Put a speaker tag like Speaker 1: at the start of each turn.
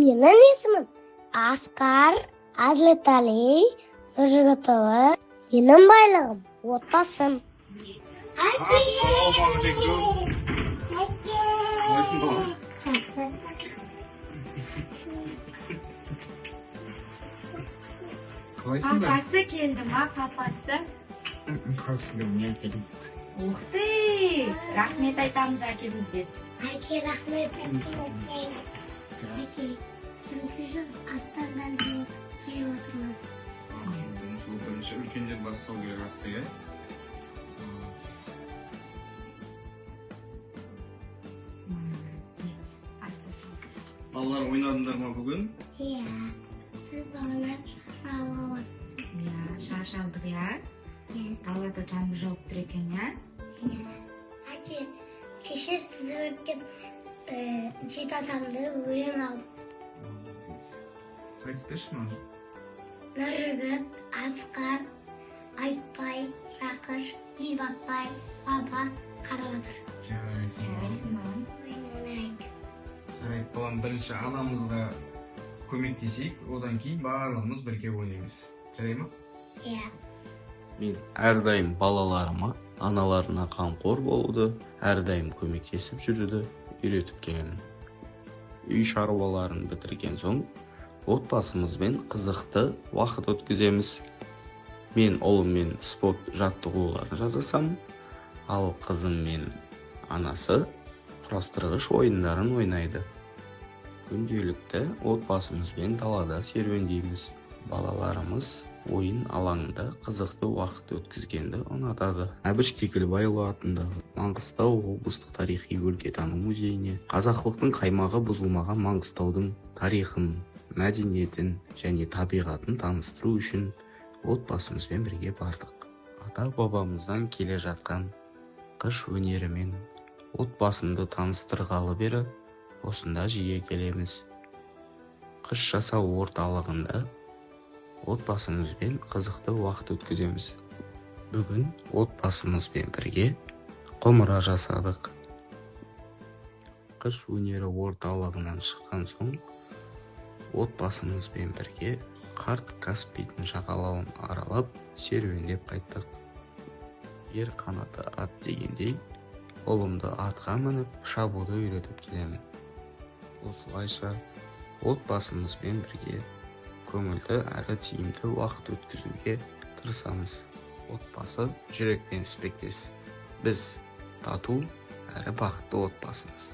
Speaker 1: Менің есімім Асқар Әділетәлі Нұржігітова. Менің байлығым отбасым.
Speaker 2: Папасы келді ма, папасы?
Speaker 3: Қалсын деп не әкелдім?
Speaker 2: Уқты! Рахмет айтамыз әкемізге.
Speaker 1: Әке, рахмет. Әке, сіз астанадан келіп отырмыз.
Speaker 3: Сол бірінші үлкендер бастау керек асты, е? Балалар ойнадыңдар ма бүгін?
Speaker 1: Иә, біз балалар шашалып.
Speaker 2: Иә, шаш алдық, иә? Далада жаңбыр жауып тұр екен, иә?
Speaker 1: Әке, кеше сіз өткен 7 адамды өлең алдым.
Speaker 3: Айтып берші маған.
Speaker 1: Нұржігіт, Асқар, Айтбай, Жақыш, Бибатбай, Бабас, Қарадыр.
Speaker 2: Жарайсың балам.
Speaker 3: Жарайды, балам, бірінші анамызға көмектесейік, одан кейін барлығымыз бірге ойнаймыз. Жарай ма?
Speaker 1: Иә.
Speaker 4: Мен әрдайым балаларыма, аналарына қамқор болуды, әрдайым көмектесіп жүруді үйретіп келемін. Үй шаруаларын бітірген соң, отбасымызбен қызықты уақыт өткіземіз. Мен ұлыммен спорт жаттығуларын жасасам, ал қызым мен анасы құрастырғыш ойындарын ойнайды. Күнделікті отбасымызбен далада серуендейміз. Балаларымыз ойын алаңында қызықты уақыт өткізгенді ұнатады. Әбіш Кекілбайұлы атындағы Маңғыстау облыстық тарихи-өлкетану музейіне қазақылықтың қаймағы бұзылмаған Маңғыстаудың тарихын, мәдениетін және табиғатын таныстыру үшін отбасымызбен бірге бардық. Ата-бабамыздан келе жатқан қыш өнерімен отбасымды таныстырғалы бері осында жиі келеміз. Қыш жасау орталығында отбасымызбен қызықты уақыт өткіземіз. Бүгін отбасымызбен бірге құмыра жасадық. Қыш өнері орталығынан шыққан соң отбасымызбен бірге қарт Каспийдің жағалауын аралап серуендеп қайттық. Ер қанаты ат дегендей, ұлымды атқа мініп шабуды үйретіп келемін. Осылайша отбасымызбен бірге көңілді әрі тиімді уақыт өткізуге тырысамыз. Отбасы жүрекпен іспеттес. Біз тату әрі бақытты отбасымыз.